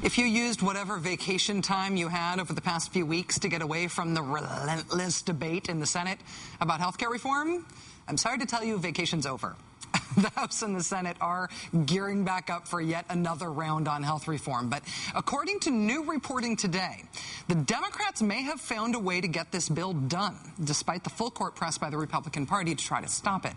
If you used whatever vacation time you had over the past few weeks to get away from the relentless debate in the Senate about health care reform, I'm sorry to tell you, vacation's over. The House and the Senate are gearing back up for yet another round on health reform. But according to new reporting today, the Democrats may have found a way to get this bill done, despite the full court press by the Republican Party to try to stop it.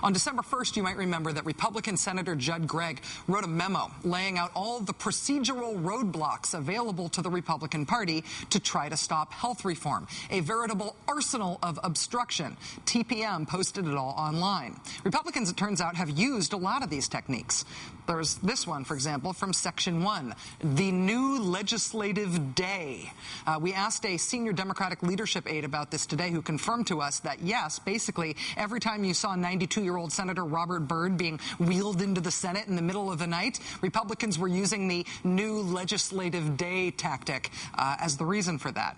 On December 1st, you might remember that Republican Senator Judd Gregg wrote a memo laying out all the procedural roadblocks available to the Republican Party to try to stop health reform, a veritable arsenal of obstruction. TPM posted it all online. Republicans, it turns out, have used a lot of these techniques. There's this one, for example, from Section 1, the new legislative day. We asked a senior Democratic leadership aide about this today, who confirmed to us that, yes, basically, every time you saw 92-year-old Senator Robert Byrd being wheeled into the Senate in the middle of the night, Republicans were using the new legislative day tactic as the reason for that.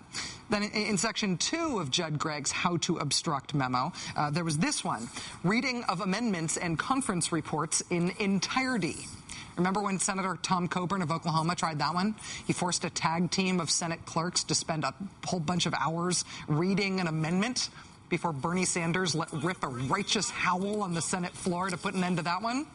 Then in Section 2 of Judd Gregg's How to Obstruct memo, there was this one, reading of amendments and conference reports in entirety. Remember when Senator Tom Coburn of Oklahoma tried that one? He forced a tag team of Senate clerks to spend a whole bunch of hours reading an amendment before Bernie Sanders let rip a righteous howl on the Senate floor to put an end to that one.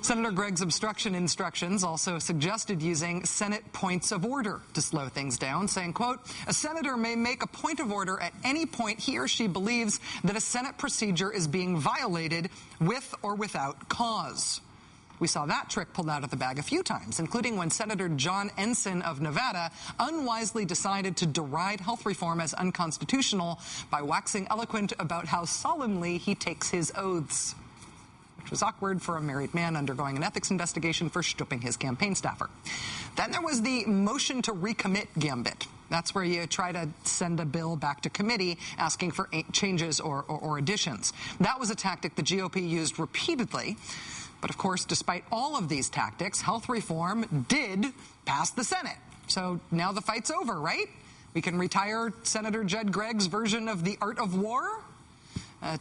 Senator Gregg's obstruction instructions also suggested using Senate points of order to slow things down, saying, quote, a senator may make a point of order at any point he or she believes that a Senate procedure is being violated with or without cause. We saw that trick pulled out of the bag a few times, including when Senator John Ensign of Nevada unwisely decided to deride health reform as unconstitutional by waxing eloquent about how solemnly he takes his oaths, which was awkward for a married man undergoing an ethics investigation for stooping his campaign staffer. Then there was the motion to recommit gambit. That's where you try to send a bill back to committee asking for changes or additions. That was a tactic the GOP used repeatedly. But of course, despite all of these tactics, health reform did pass the Senate. So now the fight's over, right? We can retire Senator Judd Gregg's version of the art of war?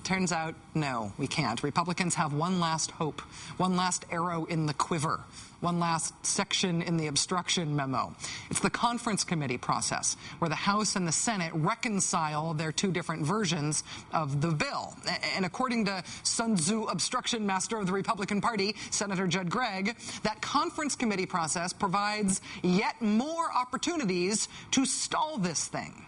Turns out, no, we can't. Republicans have one last hope, one last arrow in the quiver, one last section in the obstruction memo. It's the conference committee process, where the House and the Senate reconcile their two different versions of the bill. And according to Sun Tzu obstruction master of the Republican Party, Senator Judd Gregg, that conference committee process provides yet more opportunities to stall this thing.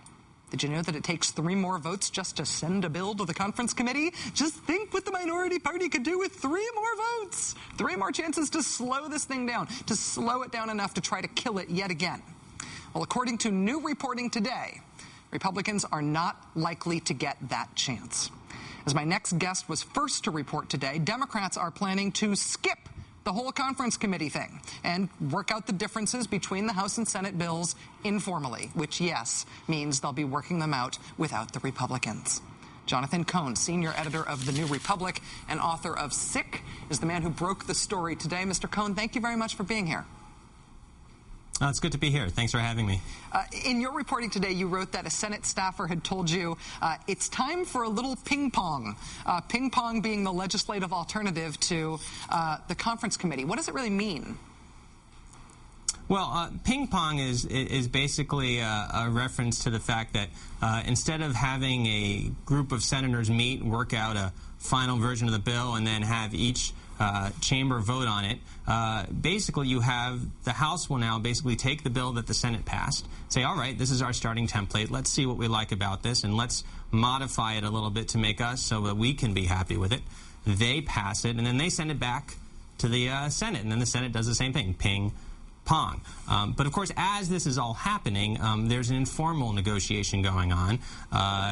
Did you know that it takes 3 more votes just to send a bill to the conference committee? Just think what the minority party could do with 3 more votes. 3 more chances to slow this thing down, to slow it down enough to try to kill it yet again. Well, according to new reporting today, Republicans are not likely to get that chance. As my next guest was first to report today, Democrats are planning to skip the whole conference committee thing and work out the differences between the House and Senate bills informally, which, yes, means they'll be working them out without the Republicans. Jonathan Cohn, senior editor of The New Republic and author of Sick, is the man who broke the story today. Mr. Cohn, thank you very much for being here. It's good to be here. Thanks for having me. In your reporting today, you wrote that a Senate staffer had told you it's time for a little ping pong, ping pong being the legislative alternative to the conference committee. What does it really mean? Well, ping pong is basically a reference to the fact that instead of having a group of senators meet, work out a final version of the bill, and then have each chamber vote on it, basically you have the House will now basically take the bill that the Senate passed, say, all right, this is our starting template, let's see what we like about this, and let's modify it a little bit to make us so that we can be happy with it. They pass it, and then they send it back to the Senate, and then the Senate does the same thing, ping pong. But of course, as this is all happening, there's an informal negotiation going on.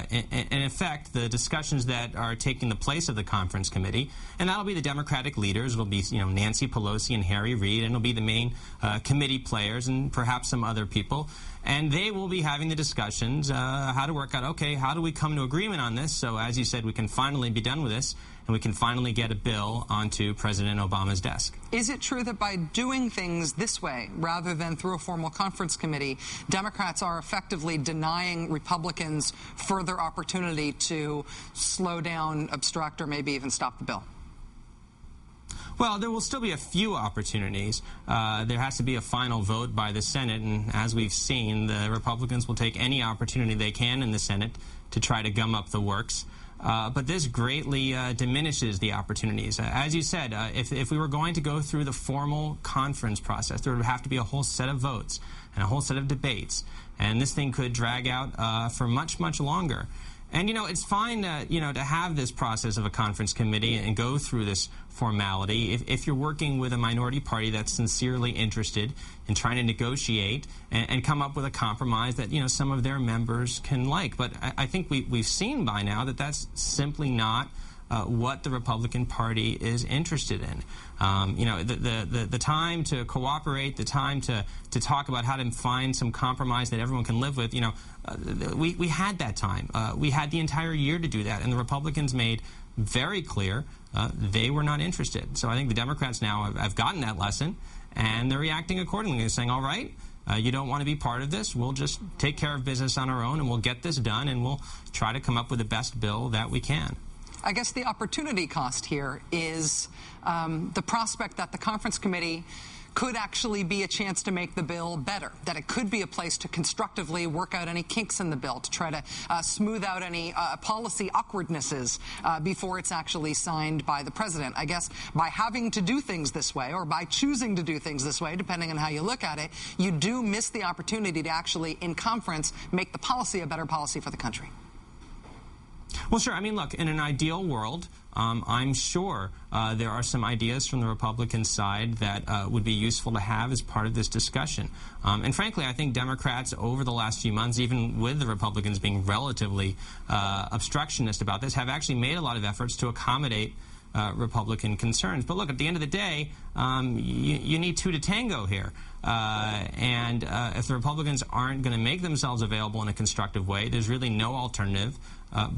In effect, the discussions that are taking the place of the conference committee, and that'll be the Democratic leaders. It'll be, Nancy Pelosi and Harry Reid, and it'll be the main committee players and perhaps some other people. And they will be having the discussions, how to work out, okay, how do we come to agreement on this? So as you said, we can finally be done with this, and we can finally get a bill onto President Obama's desk. Is it true that by doing things this way, rather than through a formal conference committee, Democrats are effectively denying Republicans further opportunity to slow down, obstruct, or maybe even stop the bill? Well, there will still be a few opportunities. There has to be a final vote by the Senate, and as we've seen, the Republicans will take any opportunity they can in the Senate to try to gum up the works. But this greatly diminishes the opportunities. As you said, if we were going to go through the formal conference process, there would have to be a whole set of votes and a whole set of debates. And this thing could drag out for much, much longer. And, you know, it's fine, to have this process of a conference committee and go through this formality if you're working with a minority party that's sincerely interested in trying to negotiate and come up with a compromise that, you know, some of their members can like. But I think we've seen by now that that's simply not what the Republican Party is interested in. The time to cooperate, the time to talk about how to find some compromise that everyone can live with, we had that time. We had the entire year to do that, and the Republicans made very clear they were not interested. So I think the Democrats now have gotten that lesson, and they're reacting accordingly. They're saying, all right, you don't want to be part of this, we'll just take care of business on our own, and we'll get this done, and we'll try to come up with the best bill that we can. I guess the opportunity cost here is the prospect that the conference committee could actually be a chance to make the bill better, that it could be a place to constructively work out any kinks in the bill, to try to smooth out any policy awkwardnesses before it's actually signed by the president. I guess by having to do things this way, or by choosing to do things this way, depending on how you look at it, you do miss the opportunity to actually, in conference, make the policy a better policy for the country. Well, sure. I mean, look, in an ideal world, I'm sure there are some ideas from the Republican side that would be useful to have as part of this discussion. And frankly, I think Democrats over the last few months, even with the Republicans being relatively obstructionist about this, have actually made a lot of efforts to accommodate Republican concerns. But look, at the end of the day, you need two to tango here. And if the Republicans aren't going to make themselves available in a constructive way, there's really no alternative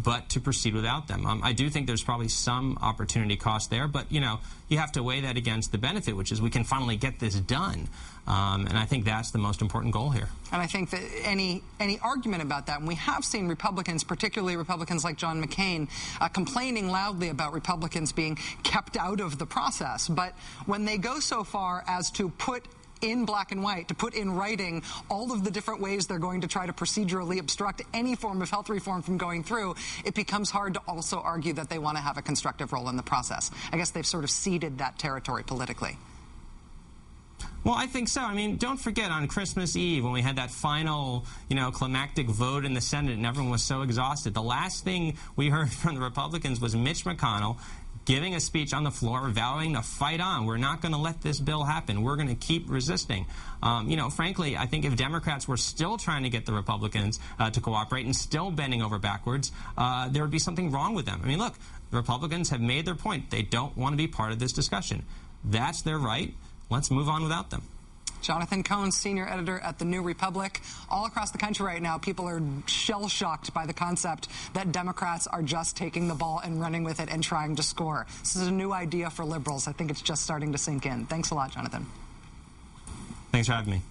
but to proceed without them. I do think there's probably some opportunity cost there, but, you have to weigh that against the benefit, which is we can finally get this done. And I think that's the most important goal here. And I think that any argument about that, and we have seen Republicans, particularly Republicans like John McCain, complaining loudly about Republicans being kept out of the process. But when they go so far as to put in black and white, to put in writing all of the different ways they're going to try to procedurally obstruct any form of health reform from going through, it becomes hard to also argue that they want to have a constructive role in the process. I guess they've sort of ceded that territory politically. Well, I think so. I mean, don't forget on Christmas Eve when we had that final, climactic vote in the Senate and everyone was so exhausted, the last thing we heard from the Republicans was Mitch McConnell giving a speech on the floor, vowing to fight on. We're not going to let this bill happen. We're going to keep resisting. Frankly, I think if Democrats were still trying to get the Republicans to cooperate and still bending over backwards, there would be something wrong with them. I mean, look, the Republicans have made their point. They don't want to be part of this discussion. That's their right. Let's move on without them. Jonathan Cohn, senior editor at The New Republic. All across the country right now, people are shell-shocked by the concept that Democrats are just taking the ball and running with it and trying to score. This is a new idea for liberals. I think it's just starting to sink in. Thanks a lot, Jonathan. Thanks for having me.